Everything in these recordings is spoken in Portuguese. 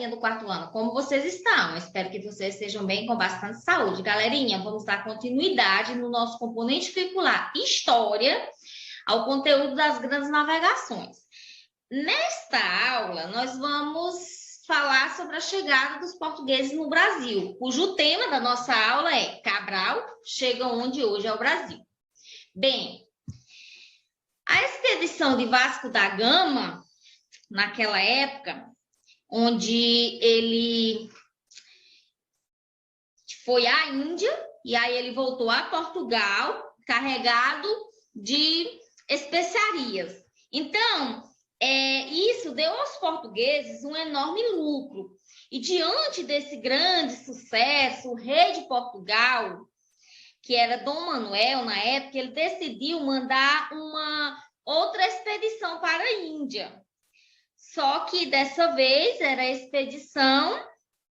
galerinha do quarto ano? Como vocês estão? Espero que vocês estejam bem, com bastante saúde. Galerinha, vamos dar continuidade no nosso componente curricular História ao conteúdo das grandes navegações. Nesta aula, nós vamos falar sobre a chegada dos portugueses no Brasil, cujo tema da nossa aula é Cabral chega onde hoje é o Brasil. Bem, a expedição de Vasco da Gama, naquela época, onde ele foi à Índia e aí ele voltou a Portugal carregado de especiarias. Então, isso deu aos portugueses um enorme lucro. E diante desse grande sucesso, o rei de Portugal, que era Dom Manuel, na época, ele decidiu mandar uma outra expedição para a Índia. Só que dessa vez era a expedição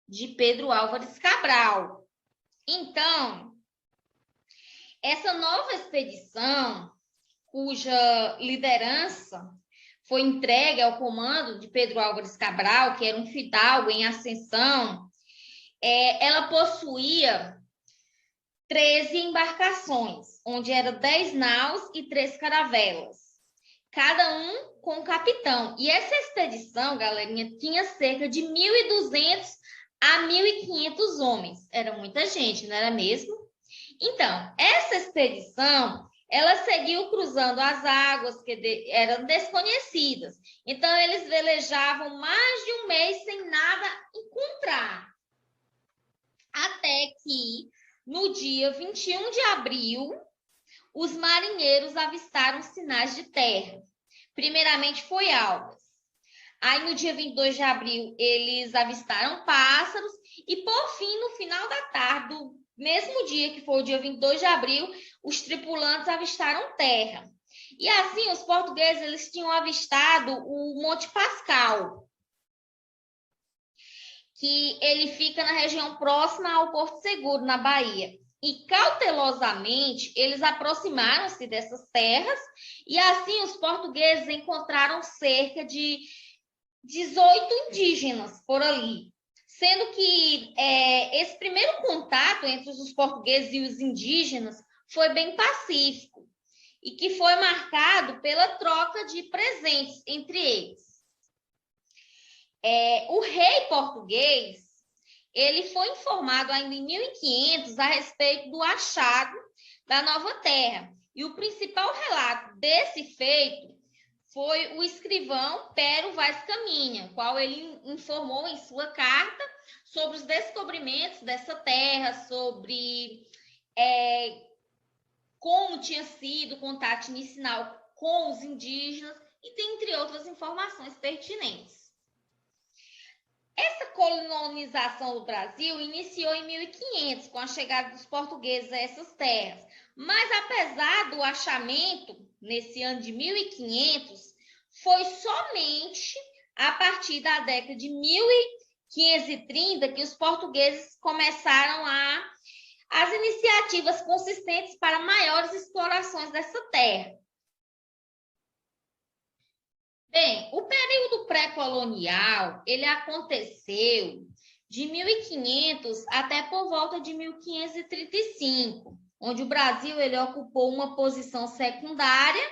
de Pedro Álvares Cabral. Então, essa nova expedição, cuja liderança foi entregue ao comando de Pedro Álvares Cabral, que era um fidalgo em ascensão, ela possuía 13 embarcações, onde eram 10 naus e 3 caravelas, cada um com um capitão. E essa expedição, galerinha, tinha cerca de 1.200 a 1.500 homens. Era muita gente, não era mesmo? Então, essa expedição, ela seguiu cruzando as águas que eram desconhecidas. Então, eles velejavam mais de um mês sem nada encontrar. Até que, no dia 21 de abril, os marinheiros avistaram sinais de terra. Primeiramente foi algas. Aí, no dia 22 de abril, eles avistaram pássaros. E, por fim, no final da tarde, do mesmo dia que foi o dia 22 de abril, os tripulantes avistaram terra. E, assim, os portugueses eles tinham avistado o Monte Pascal, que ele fica na região próxima ao Porto Seguro, na Bahia. E, cautelosamente, eles aproximaram-se dessas terras e, assim, os portugueses encontraram cerca de 18 indígenas por ali. Sendo que esse primeiro contato entre os portugueses e os indígenas foi bem pacífico e que foi marcado pela troca de presentes entre eles. O rei português ele foi informado ainda em 1500 a respeito do achado da nova terra. E o principal relato desse feito foi o escrivão Pero Vaz Caminha, qual ele informou em sua carta sobre os descobrimentos dessa terra, sobre como tinha sido o contato inicial com os indígenas e dentre outras informações pertinentes. Essa colonização do Brasil iniciou em 1500, com a chegada dos portugueses a essas terras. Mas, apesar do achamento, nesse ano de 1500, foi somente a partir da década de 1530 que os portugueses começaram as iniciativas consistentes para maiores explorações dessa terra. Bem, o período pré-colonial, ele aconteceu de 1500 até por volta de 1535, onde o Brasil ele ocupou uma posição secundária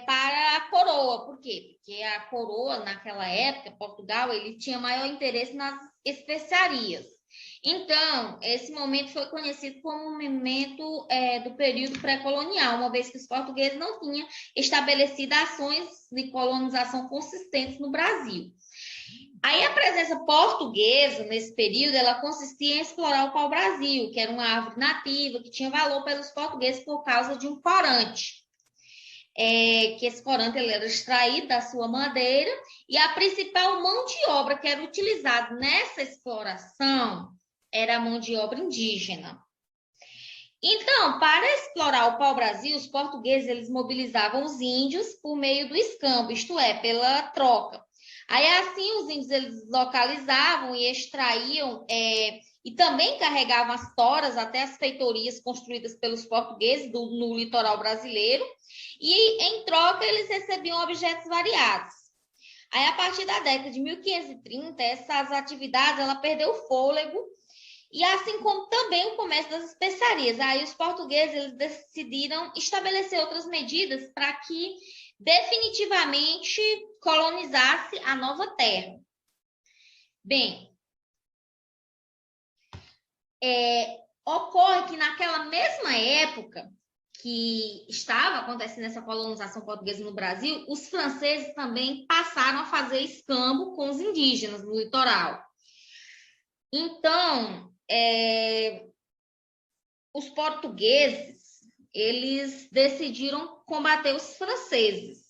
para a coroa. Por quê? Porque a coroa, naquela época, Portugal, ele tinha maior interesse nas especiarias. Então, esse momento foi conhecido como o momento do período pré-colonial, uma vez que os portugueses não tinham estabelecido ações de colonização consistentes no Brasil. Aí a presença portuguesa nesse período, ela consistia em explorar o pau-brasil, que era uma árvore nativa que tinha valor pelos portugueses por causa de um corante. Que esse corante ele era extraído da sua madeira e a principal mão de obra que era utilizada nessa exploração era a mão de obra indígena. Então, para explorar o pau-brasil, os portugueses eles mobilizavam os índios por meio do escambo, isto é, pela troca. Aí, assim, os índios eles localizavam e extraíam e também carregavam as toras até as feitorias construídas pelos portugueses no litoral brasileiro e, em troca, eles recebiam objetos variados. Aí, a partir da década de 1530, essas atividades ela perdeu o fôlego, e assim como também o comércio das especiarias. Aí os portugueses eles decidiram estabelecer outras medidas para que definitivamente colonizasse a nova terra. Bem, ocorre que naquela mesma época que estava acontecendo essa colonização portuguesa no Brasil, os franceses também passaram a fazer escambo com os indígenas no litoral. Então, os portugueses, eles decidiram combater os franceses,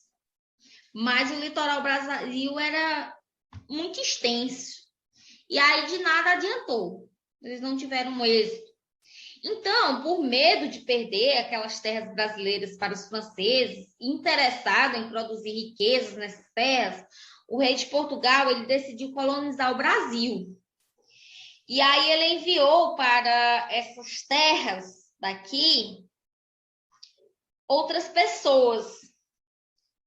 mas o litoral brasileiro era muito extenso, e aí de nada adiantou, eles não tiveram êxito. Então, por medo de perder aquelas terras brasileiras para os franceses, interessado em produzir riquezas nessas terras, o rei de Portugal ele decidiu colonizar o Brasil. E aí ele enviou para essas terras daqui outras pessoas.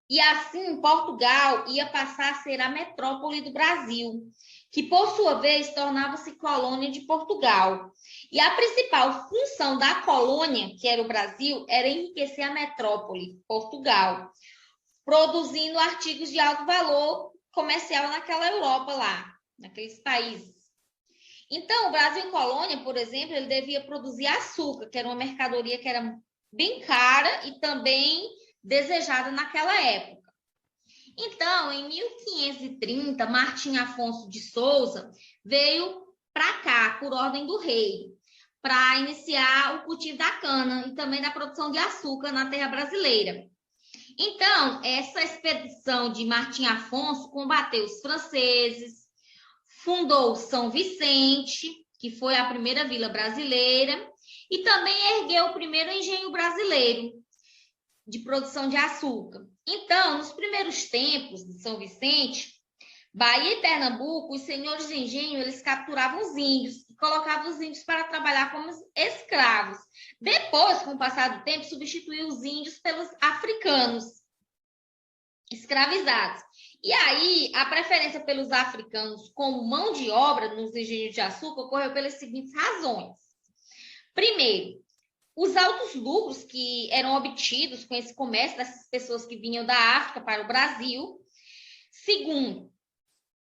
E assim, Portugal ia passar a ser a metrópole do Brasil, que por sua vez tornava-se colônia de Portugal. E a principal função da colônia, que era o Brasil, era enriquecer a metrópole, Portugal, produzindo artigos de alto valor comercial naquela Europa lá, naqueles países. Então, o Brasil colônia, por exemplo, ele devia produzir açúcar, que era uma mercadoria que era bem cara e também desejada naquela época. Então, em 1530, Martim Afonso de Souza veio para cá, por ordem do rei, para iniciar o cultivo da cana e também da produção de açúcar na terra brasileira. Então, essa expedição de Martim Afonso combateu os franceses, fundou São Vicente, que foi a primeira vila brasileira, e também ergueu o primeiro engenho brasileiro de produção de açúcar. Então, nos primeiros tempos de São Vicente, Bahia e Pernambuco, os senhores de engenho, eles capturavam os índios e colocavam os índios para trabalhar como escravos. Depois, com o passar do tempo, substituiu os índios pelos africanos escravizados. E aí, a preferência pelos africanos como mão de obra nos engenhos de açúcar ocorreu pelas seguintes razões. Primeiro, os altos lucros que eram obtidos com esse comércio dessas pessoas que vinham da África para o Brasil. Segundo,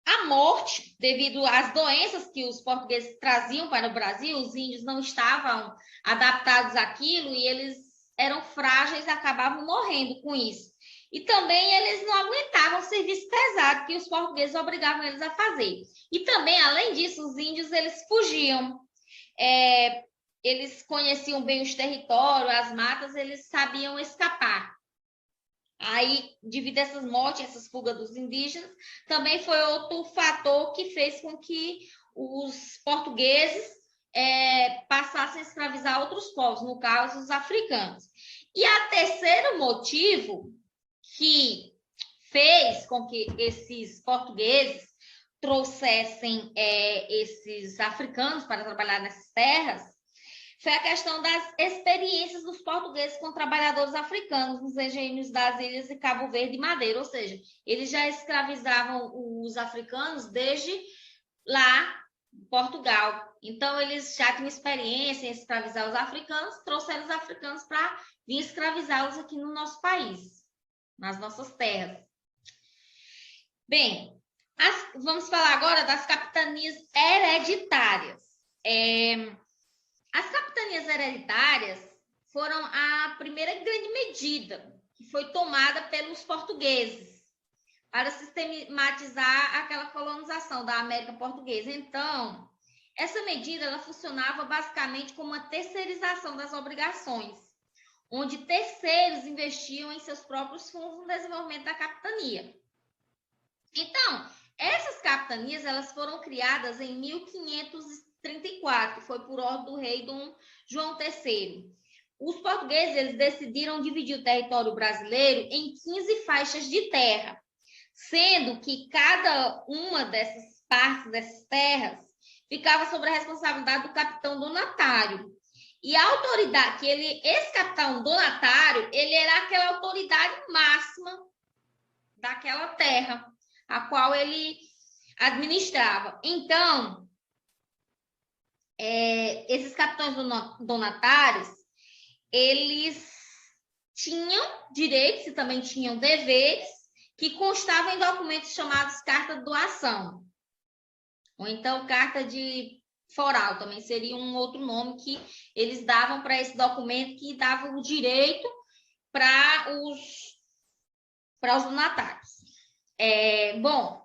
a morte devido às doenças que os portugueses traziam para o Brasil, os índios não estavam adaptados àquilo e eles eram frágeis e acabavam morrendo com isso. E também eles não aguentavam o serviço pesado que os portugueses obrigavam eles a fazer. E também, além disso, os índios eles fugiam. Eles conheciam bem os territórios, as matas, eles sabiam escapar. Aí, devido a essas mortes, essas fugas dos indígenas, também foi outro fator que fez com que os portugueses passassem a escravizar outros povos, no caso, os africanos. E o terceiro motivo que fez com que esses portugueses trouxessem esses africanos para trabalhar nessas terras foi a questão das experiências dos portugueses com trabalhadores africanos nos engenhos das ilhas de Cabo Verde e Madeira, ou seja, eles já escravizavam os africanos desde lá em Portugal. Então, eles já tinham experiência em escravizar os africanos, trouxeram os africanos para vir escravizá-los aqui no nosso país, nas nossas terras. Bem, vamos falar agora das capitanias hereditárias. As capitanias hereditárias foram a primeira grande medida que foi tomada pelos portugueses para sistematizar aquela colonização da América Portuguesa. Então, essa medida ela funcionava basicamente como uma terceirização das obrigações, onde terceiros investiam em seus próprios fundos no desenvolvimento da capitania. Então, essas capitanias elas foram criadas em 1534, foi por ordem do rei Dom João III. Os portugueses eles decidiram dividir o território brasileiro em 15 faixas de terra, sendo que cada uma dessas partes, dessas terras, ficava sob a responsabilidade do capitão donatário. E a autoridade, esse capitão donatário, ele era aquela autoridade máxima daquela terra. a qual ele administrava. Então, esses capitães donatários, eles tinham direitos e também tinham deveres que constavam em documentos chamados carta de doação, ou então carta de foral, também seria um outro nome que eles davam para esse documento que dava o direito para os donatários. Bom,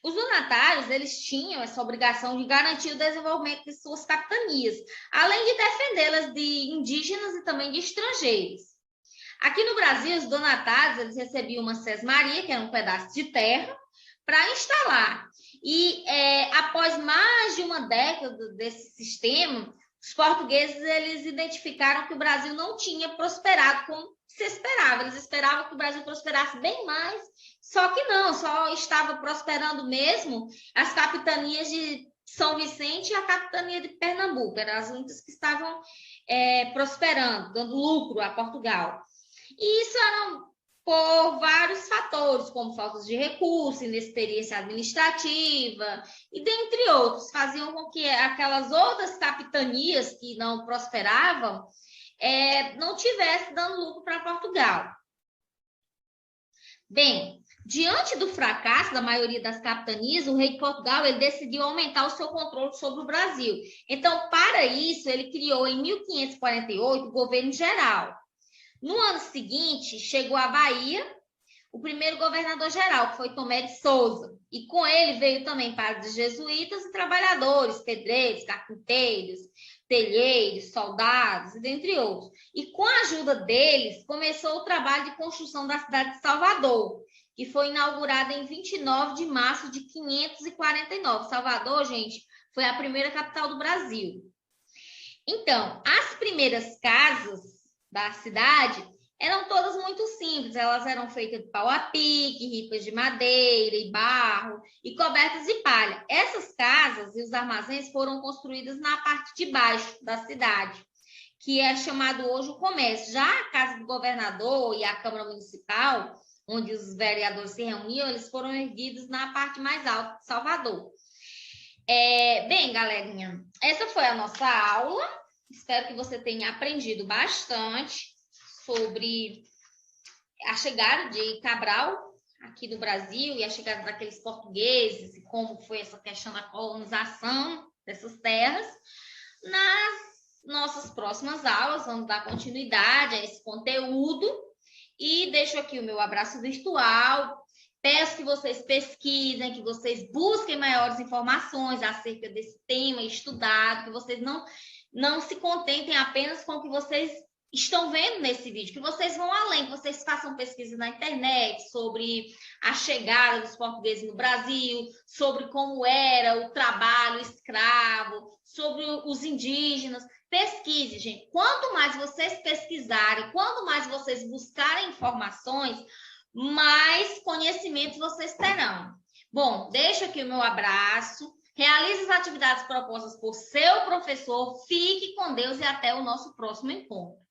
os donatários, eles tinham essa obrigação de garantir o desenvolvimento de suas capitanias, além de defendê-las de indígenas e também de estrangeiros. Aqui no Brasil, os donatários, eles recebiam uma sesmaria, que era um pedaço de terra, para instalar. E após mais de uma década desse sistema, os portugueses, eles identificaram que o Brasil não tinha prosperado como se esperava. Eles esperavam que o Brasil prosperasse bem mais, só que não, só estava prosperando mesmo as capitanias de São Vicente e a capitania de Pernambuco. Eram as únicas que estavam prosperando, dando lucro a Portugal. E isso eram por vários fatores, como falta de recursos, inexperiência administrativa, e dentre outros, faziam com que aquelas outras capitanias que não prosperavam não tivessem dando lucro para Portugal. Bem, diante do fracasso da maioria das capitanias, o rei de Portugal ele decidiu aumentar o seu controle sobre o Brasil. Então, para isso, ele criou em 1548 o governo geral. No ano seguinte, chegou à Bahia o primeiro governador-geral, que foi Tomé de Souza. E com ele veio também padres jesuítas e trabalhadores, pedreiros, carpinteiros, telheiros, soldados, e dentre outros. E com a ajuda deles, começou o trabalho de construção da cidade de Salvador, que foi inaugurada em 29 de março de 549. Salvador, gente, foi a primeira capital do Brasil. Então, as primeiras casas da cidade eram todas muito simples, elas eram feitas de pau a pique, ripas de madeira e barro e cobertas de palha. Essas casas e os armazéns foram construídos na parte de baixo da cidade, que é chamado hoje o comércio. Já a casa do governador e a Câmara Municipal, onde os vereadores se reuniam, eles foram erguidos na parte mais alta de Salvador. Bem, galerinha, essa foi a nossa aula. Espero que você tenha aprendido bastante sobre a chegada de Cabral aqui no Brasil e a chegada daqueles portugueses e como foi essa questão da colonização dessas terras. Nas nossas próximas aulas, vamos dar continuidade a esse conteúdo e deixo aqui o meu abraço virtual. Peço que vocês pesquisem, que vocês busquem maiores informações acerca desse tema estudado, que vocês não se contentem apenas com o que vocês estão vendo nesse vídeo, que vocês vão além, que vocês façam pesquisa na internet sobre a chegada dos portugueses no Brasil, sobre como era o trabalho escravo, sobre os indígenas. Pesquise, gente. Quanto mais vocês pesquisarem, quanto mais vocês buscarem informações, mais conhecimentos vocês terão. Bom, deixo aqui o meu abraço. Realize as atividades propostas por seu professor. Fique com Deus e até o nosso próximo encontro.